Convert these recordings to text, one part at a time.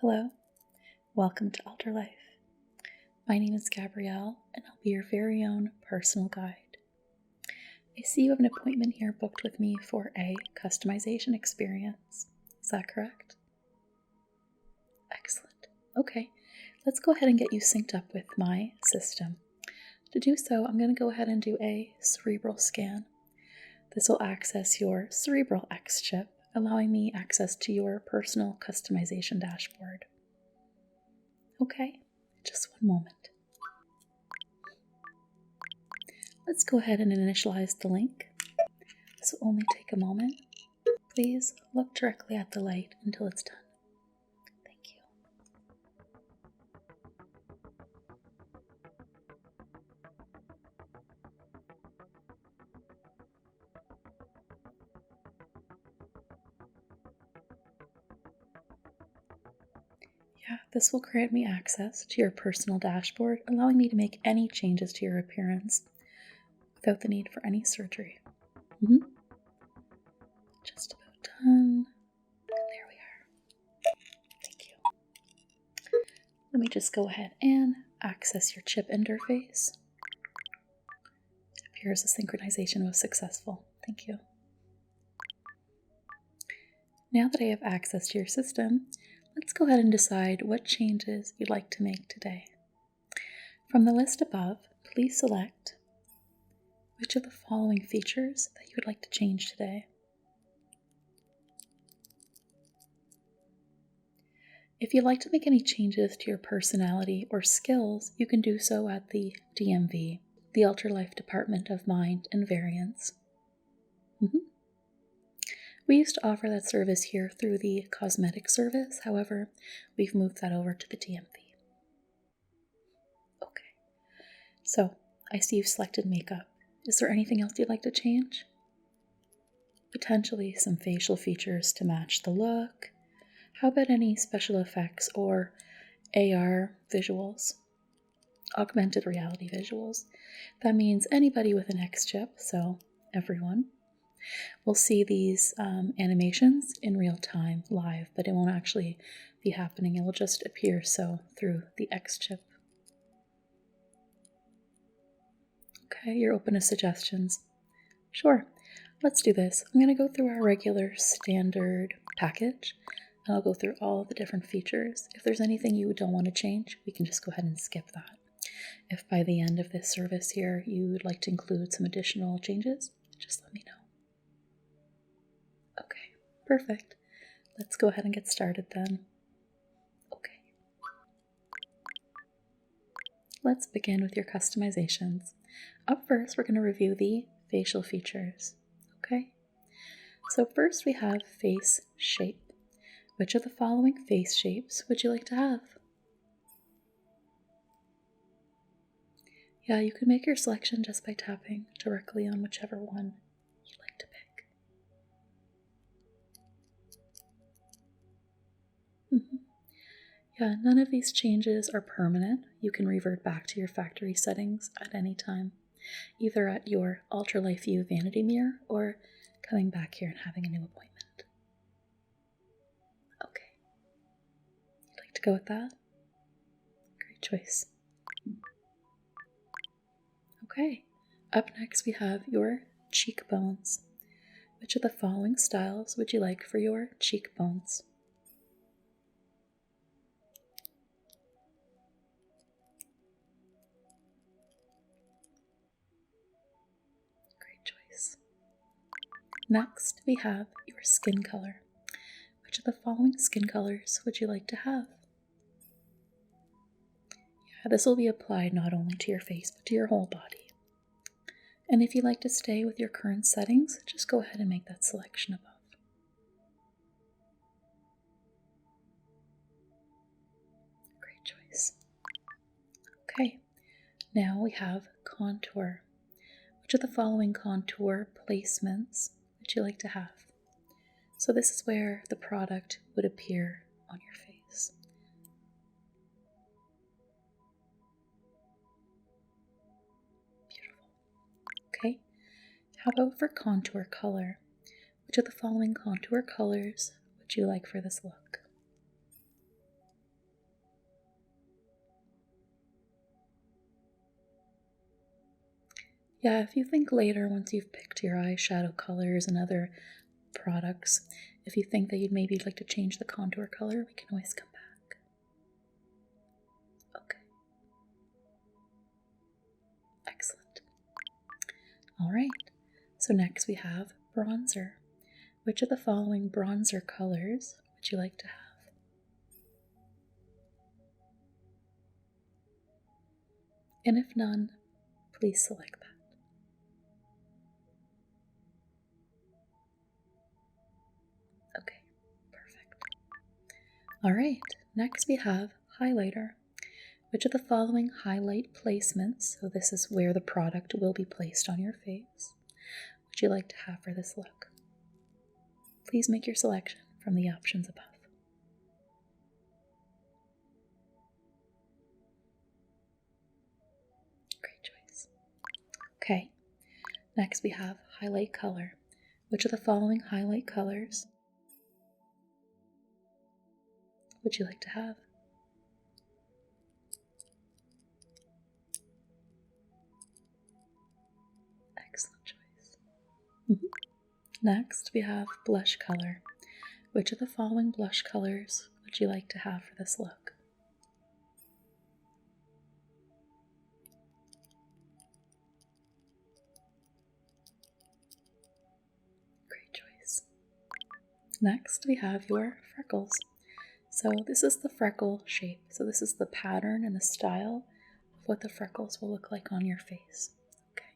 Hello, welcome to Alterlife. My name is Gabrielle, and I'll be your very own personal guide. I see you have an appointment here booked with me for a customization experience. Is that correct? Excellent. Okay, let's go ahead and get you synced up with my system. To do so, I'm going to go ahead and do a cerebral scan. This will access your cerebral X chip, allowing me access to your personal customization dashboard. Okay, just one moment. Let's go ahead and initialize the link. This will only take a moment. Please look directly at the light until it's done. Thank you. Yeah, this will grant me access to your personal dashboard, allowing me to make any changes to your appearance without the need for any surgery. Just about done. There we are. Thank you. Let me just go ahead and access your chip interface. It appears the synchronization was successful. Thank you. Now that I have access to your system, let's go ahead and decide what changes you'd like to make today. From the list above, please select which of the following features that you would like to change today. If you'd like to make any changes to your personality or skills, you can do so at the DMV, the Alterlife Department of Mind and Variance. We used to offer that service here through the cosmetic service, however, we've moved that over to the DMV. Okay, so I see you've selected makeup. Is there anything else you'd like to change? Potentially some facial features to match the look. How about any special effects or AR visuals? Augmented reality visuals. That means anybody with an X chip, so everyone, will see these animations in real time, live, but it won't actually be happening. It will just appear so through the X chip. Okay, you're open to suggestions. Sure, let's do this. I'm going to go through our regular standard package, and I'll go through all the different features. If there's anything you don't want to change, we can just go ahead and skip that. If by the end of this service here you would like to include some additional changes, just let me know. Okay, perfect. Let's go ahead and get started then. Okay. Let's begin with your customizations. Up first, we're going to review the facial features. Okay? So first we have face shape. Which of the following face shapes would you like to have? Yeah, you can make your selection just by tapping directly on whichever one you'd like to pick. Yeah, none of these changes are permanent. You can revert back to your factory settings at any time, either at your Alterlife View vanity mirror or coming back here and having a new appointment. Okay. You'd like to go with that? Great choice. Okay. Up next we have your cheekbones. Which of the following styles would you like for your cheekbones? Next, we have your skin color. Which of the following skin colors would you like to have? Yeah, this will be applied not only to your face, but to your whole body. And if you'd like to stay with your current settings, just go ahead and make that selection above. Great choice. Okay, now we have contour. Which of the following contour placements would you like to have? So this is where the product would appear on your face. Beautiful. Okay, how about for contour color? Which of the following contour colors would you like for this look? Yeah, if you think later, once you've picked your eyeshadow colors and other products, if you think that you'd maybe like to change the contour color, we can always come back. Okay. Excellent. All right. So next we have bronzer. Which of the following bronzer colors would you like to have? And if none, please select that. Okay, perfect. All right, next we have highlighter. Which of the following highlight placements, so this is where the product will be placed on your face, would you like to have for this look? Please make your selection from the options above. Great choice. Okay, next we have highlight color. Which of the following highlight colors would you like to have? Excellent choice. Next, we have blush color. Which of the following blush colors would you like to have for this look? Great choice. Next, we have your freckles. So this is the freckle shape. So this is the pattern and the style of what the freckles will look like on your face. Okay.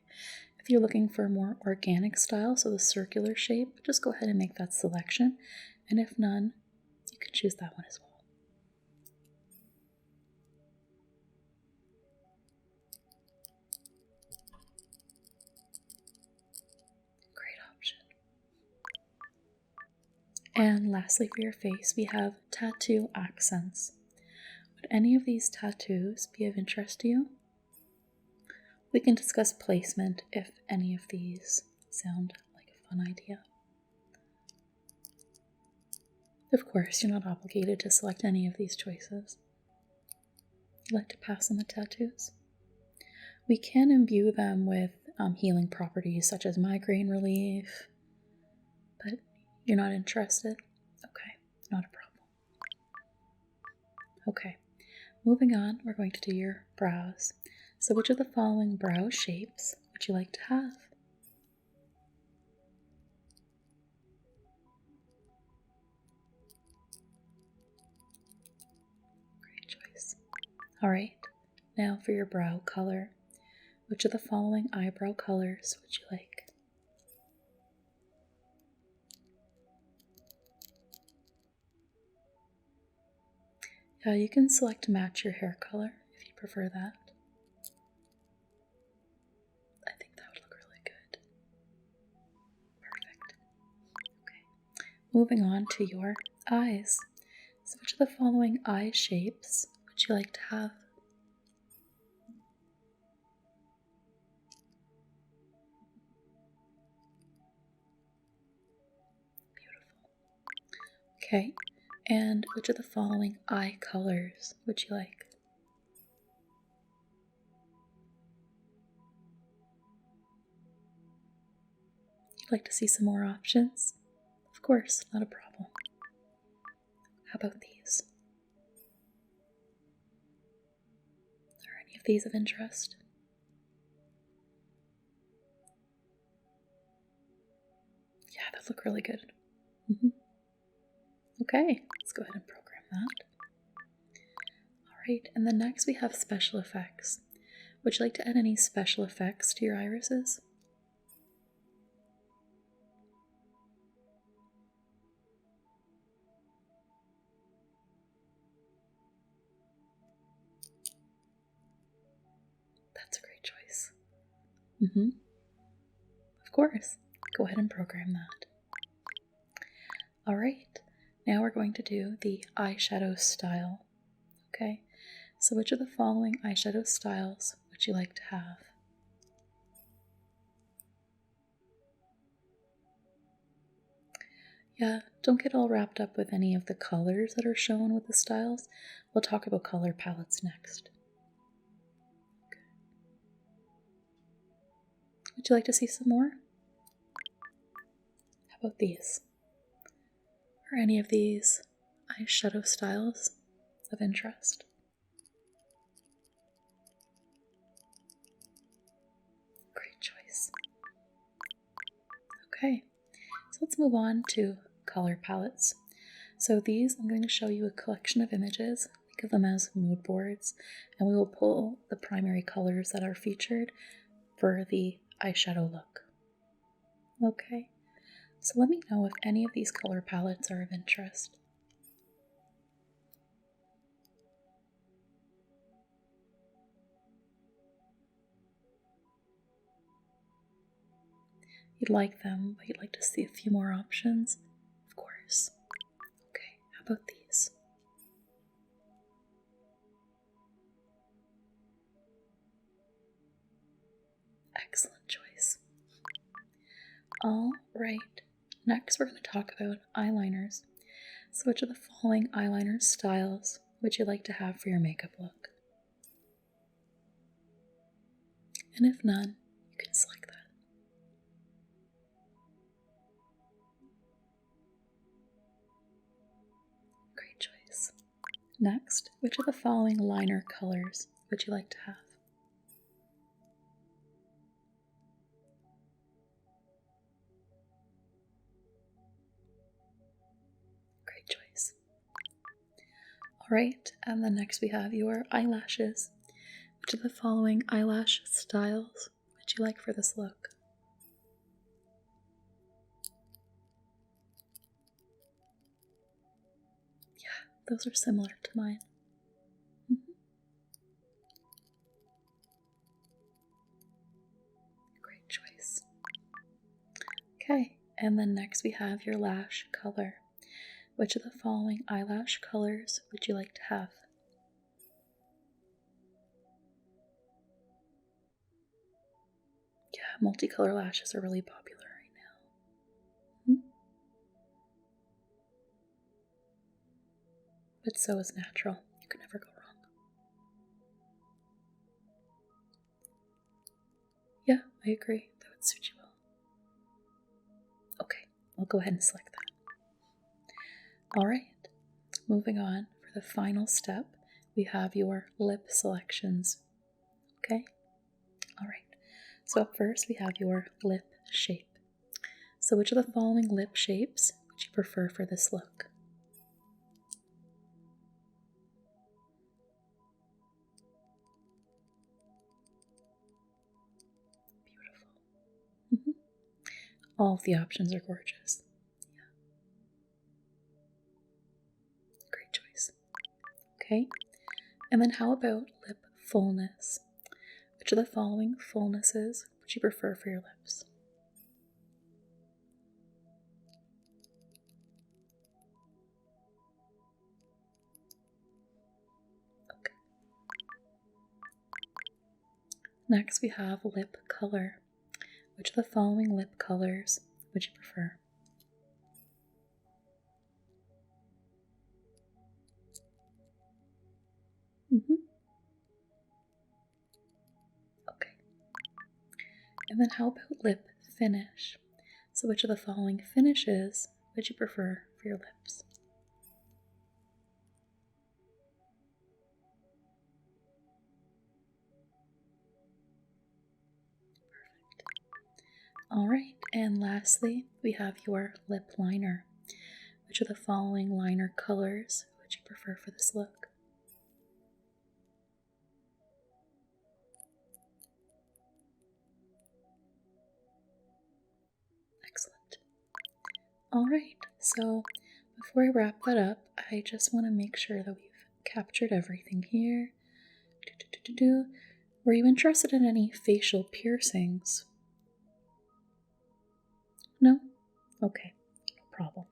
If you're looking for a more organic style, so the circular shape, just go ahead and make that selection. And if none, you can choose that one as well. Great option. And lastly, for your face, we have tattoo accents. Would any of these tattoos be of interest to you? We can discuss placement if any of these sound like a fun idea. Of course, you're not obligated to select any of these choices. You'd like to pass on the tattoos? We can imbue them with healing properties such as migraine relief, but you're not interested? Okay, not a problem. Okay, moving on, we're going to do your brows. So which of the following brow shapes would you like to have? Great choice. All right, now for your brow color. Which of the following eyebrow colors would you like? You can select to match your hair color if you prefer that. I think that would look really good. Perfect. Okay. Moving on to your eyes. So which of the following eye shapes would you like to have? Beautiful. Okay. And which of the following eye colors would you like? You'd like to see some more options? Of course, not a problem. How about these? Are any of these of interest? Yeah, that look really good. Okay, let's go ahead and program that. Alright, and then next we have special effects. Would you like to add any special effects to your irises? That's a great choice. Of course, go ahead and program that. Alright, now we're going to do the eyeshadow style. Okay, so which of the following eyeshadow styles would you like to have? Yeah, don't get all wrapped up with any of the colors that are shown with the styles. We'll talk about color palettes next. Would you like to see some more? How about these? Are any of these eyeshadow styles of interest? Great choice. Okay, so let's move on to color palettes. So these, I'm going to show you a collection of images. Think of them as mood boards, and we will pull the primary colors that are featured for the eyeshadow look. Okay, so let me know if any of these color palettes are of interest. You'd like them, but you'd like to see a few more options? Of course. Okay, how about these? Excellent choice. All right, next we're going to talk about eyeliners. So which of the following eyeliner styles would you like to have for your makeup look? And if none, you can select that. Great choice. Next, which of the following liner colors would you like to have? Great choice. Alright, and then next we have your eyelashes. Which of the following eyelash styles would you like for this look? Yeah, those are similar to mine. Great choice. Okay, and then next we have your lash color. Which of the following eyelash colors would you like to have? Yeah, multicolor lashes are really popular right now. But so is natural. You can never go wrong. Yeah, I agree. That would suit you well. Okay, I'll go ahead and select that. Alright, moving on for the final step, we have your lip selections. Okay? Alright, so up first we have your lip shape. So which of the following lip shapes would you prefer for this look? Beautiful. All of the options are gorgeous. Yeah. Great choice. Okay, and then how about lip fullness? Which of the following fullnesses would you prefer for your lips? Okay. Next we have lip color. Which of the following lip colors would you prefer? Okay. And then how about lip finish? So which of the following finishes would you prefer for your lips? Perfect. Alright, and lastly, we have your lip liner. Which of the following liner colors would you prefer for this look? Excellent. Alright, so before I wrap that up, I just want to make sure that we've captured everything here. Were you interested in any facial piercings? No? Okay, no problem.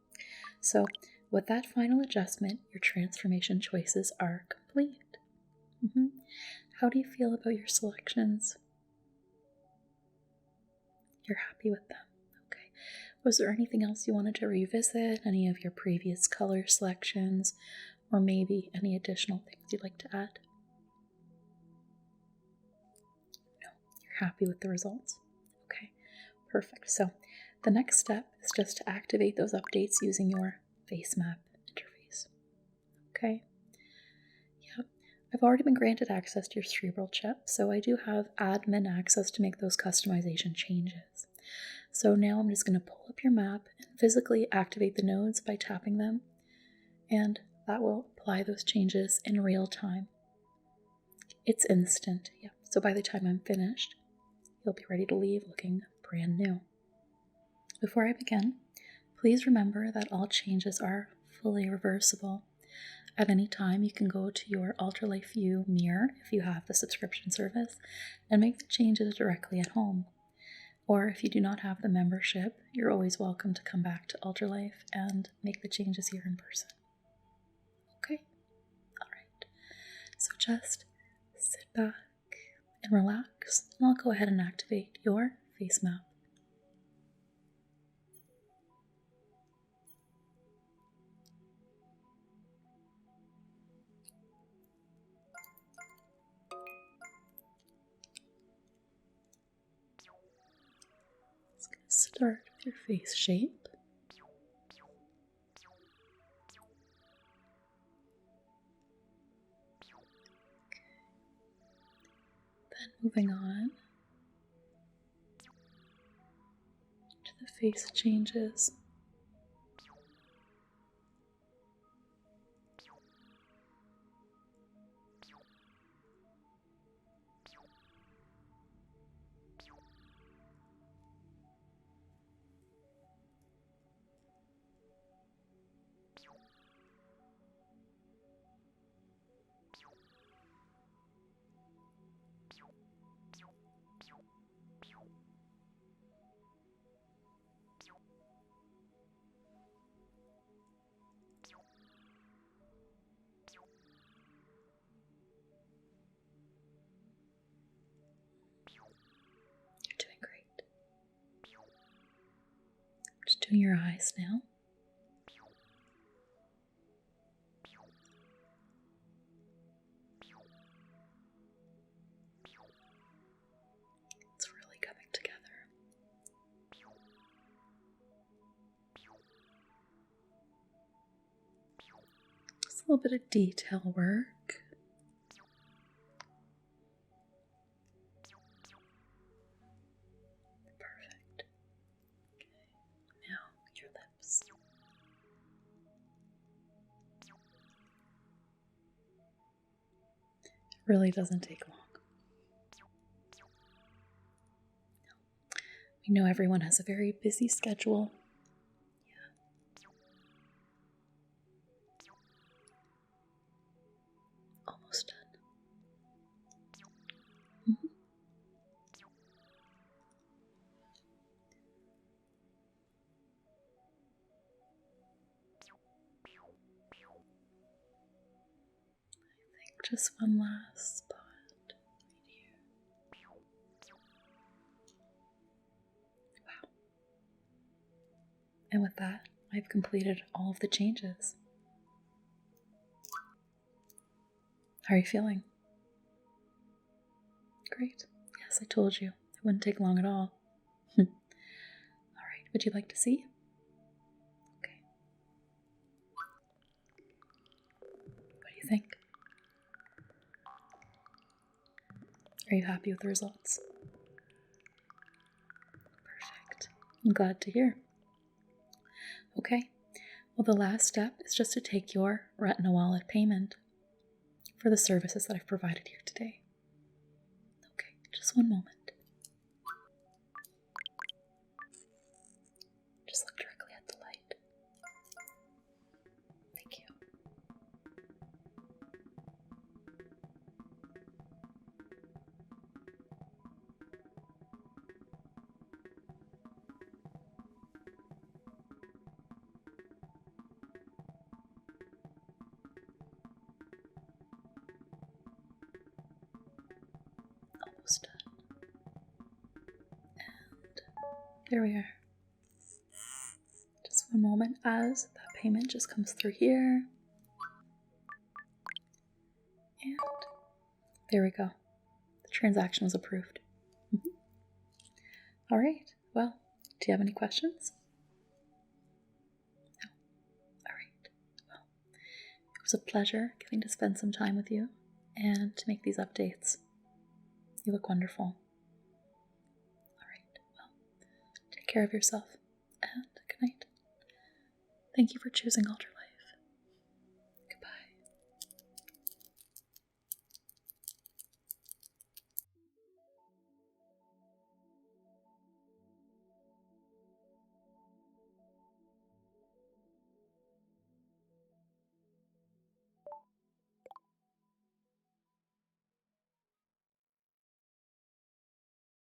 So, with that final adjustment, your transformation choices are complete. How do you feel about your selections? You're happy with them? Okay. Was there anything else you wanted to revisit? Any of your previous color selections? Or maybe any additional things you'd like to add? No, you're happy with the results? Okay. Perfect. So the next step is just to activate those updates using your face map interface. Okay. Yep. I've already been granted access to your cerebral chip, so I do have admin access to make those customization changes. So now I'm just going to pull up your map and physically activate the nodes by tapping them, and that will apply those changes in real time. It's instant, yeah. So by the time I'm finished, you'll be ready to leave looking brand new. Before I begin, please remember that all changes are fully reversible. At any time, you can go to your Alterlife View mirror if you have the subscription service and make the changes directly at home. Or if you do not have the membership, you're always welcome to come back to Alterlife and make the changes here in person. Okay? Alright. So just sit back and relax, and I'll go ahead and activate your face map. It's going to start with your face shape. Then moving on to the face changes. You're doing great. Just doing your eyes now. It's really coming together. Just a little bit of detail work. Perfect. Okay. Now your lips. It really doesn't take long. We know everyone has a very busy schedule. Yeah. Almost done. I think just one last spot right here. Wow. And with that, I've completed all of the changes. How are you feeling? Great. Yes, I told you. It wouldn't take long at all. All right, would you like to see? Okay. What do you think? Are you happy with the results? Perfect. I'm glad to hear. Okay. Well, the last step is just to take your Retina Wallet payment for the services that I've provided here today. Okay, just one moment. Just look directly at the light. Thank you. Almost done. And there we are. Just one moment as that payment just comes through here. And there we go. The transaction was approved. All right. Well, Do you have any questions? No. All right. Well, it was a pleasure getting to spend some time with you and to make these updates. You look wonderful. All right. Well, take care of yourself and good night. Thank you for choosing Alterlife.